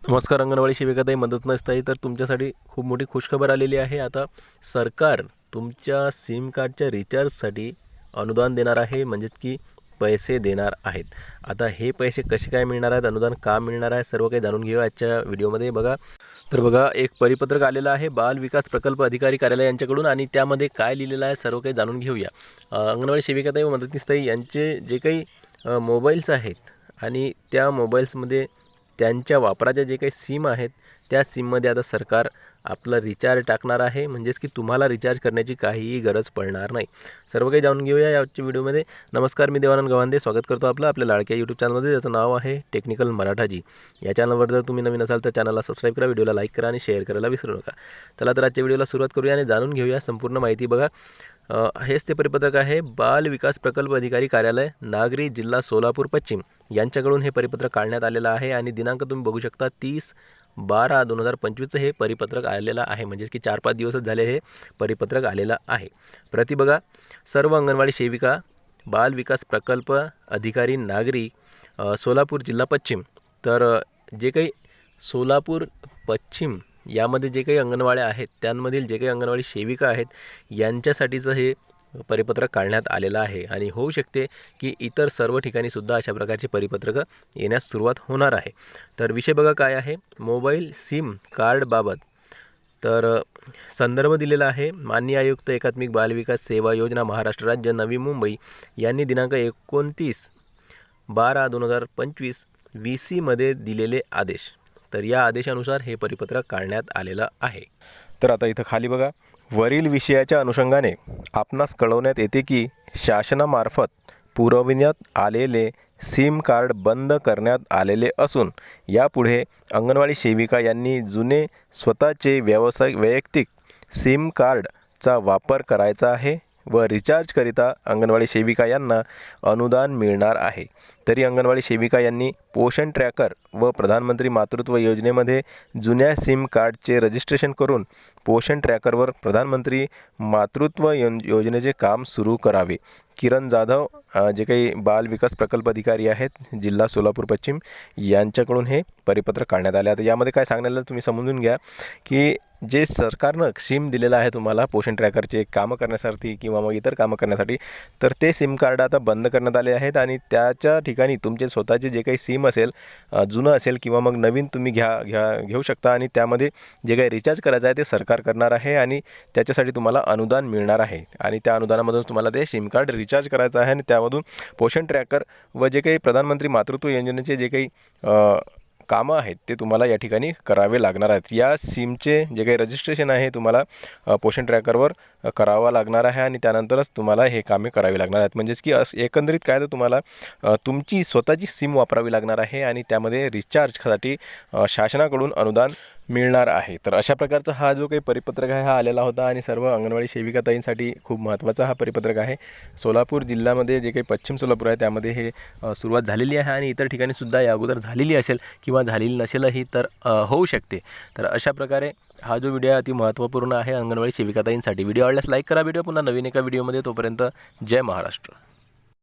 नमस्कार. अंगणवाडी सेविकाताई, मदतनीसताई, तर तुमच्यासाठी खूप मोठी खुशखबर आलेली आहे. आता सरकार तुमच्या सिम कार्डच्या रिचार्जसाठी अनुदान देणार आहे, म्हणजेच की पैसे देणार आहेत. आता हे पैसे कसे काय मिळणार आहेत, अनुदान का मिळणार आहे, सर्व काही जाणून घेऊया आजच्या व्हिडिओमध्ये. बघा एक परिपत्रक आलेलं आहे बाल विकास प्रकल्प अधिकारी कार्यालय यांच्याकडून, आणि त्यामध्ये काय लिहिलेलं आहे सर्व काही जाणून घेऊया. अंगणवाडी सेविकाताई व मदतनीसताई यांचे जे काही मोबाईल्स आहेत आणि त्या मोबाईल्समध्ये त्यांच्या वापराच्या जे काही सिम आहेत त्या सिममध्ये आता सरकार आपला रिचार्ज टाकणार आहे, म्हणजेच की तुम्हाला रिचार्ज करण्याची काहीही गरज पडणार नाही. सर्व काही जाणून घेऊया याच्या व्हिडिओमध्ये. नमस्कार, मी देवानंद गवांदे स्वागत करतो आपल्या लाडक्या यूट्यूब चॅनलमध्ये, ज्याचं नाव आहे टेक्निकल मराठाजी. या चॅनलवर जर तुम्ही नवीन असाल तर चॅनलला सबस्क्राईब करा, व्हिडिओला लाईक करा आणि शेअर करायला विसरू नका. चला तर आजच्या व्हिडिओला सुरुवात करूया आणि जाणून घेऊया संपूर्ण माहिती. बघा, हेच ते परिपत्रक आहे. बाल विकास प्रकल्प अधिकारी कार्यालय, नागरी, जिल्हा सोलापूर पश्चिम यांच्याकडून हे परिपत्रक काढण्यात आलेलं आहे आणि दिनांक तुम्ही बघू शकता 30/12/2025 हे परिपत्रक आलेलं आहे, म्हणजेच की 4-5 दिवसच झाले हे परिपत्रक आलेलं आहे. प्रति बघा, सर्व अंगणवाडी सेविका, बाल विकास प्रकल्प अधिकारी, नागरी, सोलापूर जिल्हा पश्चिम. तर जे काही सोलापूर पश्चिम यामध्ये जे काही अंगणवाड्या आहेत त्यांमधील जे काही अंगणवाडी सेविका आहेत यांच्यासाठीचं हे परिपत्रक काढण्यात आलेलं आहे, आणि होऊ शकते की इतर सर्व ठिकाणीसुद्धा अशा प्रकारचे परिपत्रक येण्यास सुरुवात होणार आहे. तर विषय बघा काय आहे, मोबाईल सिम कार्डबाबत. तर संदर्भ दिलेला आहे. माननीय आयुक्त एकात्मिक बालविकास सेवा योजना महाराष्ट्र राज्य नवी मुंबई यांनी दिनांक 29/12/2025 VC मध्ये दिलेले आदेश. तर या आदेशानुसार हे परिपत्रक काढण्यात आलेलं आहे. तर आता इथं खाली बघा, वरील विषयाच्या अनुषंगाने आपणास कळवण्यात येते की शासनामार्फत पुरविण्यात आलेले सिम कार्ड बंद करण्यात आलेले असून यापुढे अंगणवाडी सेविका यांनी जुने स्वतःचे वैयक्तिक सिम कार्डचा वापर करायचा आहे व रिचार्जकरिता अंगणवाडी सेविका यांना अनुदान मिळणार आहे. तरी अंगणवाडी सेविका यांनी पोषण ट्रॅकर व प्रधानमंत्री मातृत्व योजनेमध्ये जुन्या सिम कार्डचे रजिस्ट्रेशन करून पोषण ट्रॅकरवर प्रधानमंत्री मातृत्व योजनेचे काम सुरू करावे. किरण जाधव जे काही बाल विकास प्रकल्प अधिकारी आहेत जिल्हा सोलापूर पश्चिम यांच्याकडून हे परिपत्रक काढण्यात आले. आता यामध्ये काय सांगण्याला तुम्ही समजून घ्या की जे सरकारनं सिम दिलेलं आहे तुम्हाला पोषण ट्रॅकरचे कामं करण्यासाठी किंवा मग इतर कामं करण्यासाठी, तर ते सिम कार्ड आता बंद करण्यात आले आहेत आणि त्याच्या ठिकाणी तुमचे स्वतःचे जे काही सिम असेल, जुनं असेल किंवा मग नवीन तुम्ही घेऊ शकता, आणि त्यामध्ये जे काही रिचार्ज करायचं आहे ते सरकार करणार आहे आणि त्याच्यासाठी तुम्हाला अनुदान मिळणार आहे. आणि त्या अनुदानामधून तुम्हाला ते सिम कार्ड रिचार्ज करायचं आहे आणि त्यामधून पोषण ट्रॅकर व जे काही प्रधानमंत्री मातृत्व योजनेचे जे काही कामं आहेत ते तुम्हाला या ठिकाणी करावे लागणार आहेत. या सिमचे जे काही रजिस्ट्रेशन आहे तुम्हाला पोषण ट्रॅकरवर करावं लागणार आहे आणि त्यानंतरच तुम्हाला हे कामे करावी लागणार आहेत. म्हणजेच की एकंदरीत काय तर तुम्हाला तुमची स्वतःची सिम वापरावी लागणार आहे आणि त्यामध्ये रिचार्जसाठी शासनाकडून अनुदान मिळणार आहे. तर अशा प्रकारचा हा जो काही परिपत्रक आहे हा आलेला होता आणि सर्व अंगणवाडी सेविकाताईंसाठी खूप महत्त्वाचा हा परिपत्रक आहे. सोलापूर जिल्ह्यामध्ये जे काही पश्चिम सोलापूर आहे त्यामध्ये हे सुरुवात झालेली आहे आणि इतर ठिकाणीसुद्धा या अगोदर झालेली असेल किंवा झालेली नसेलही, तर होऊ शकते. तर अशा प्रकारे हा जो व्हिडिओ अति महत्त्वपूर्ण आहे अंगणवाडी सेविकाताईंसाठी. व्हिडिओ आवडल्यास लाईक करा. व्हिडिओ पुन्हा नवीन एका व्हिडिओमध्ये. तोपर्यंत जय महाराष्ट्र.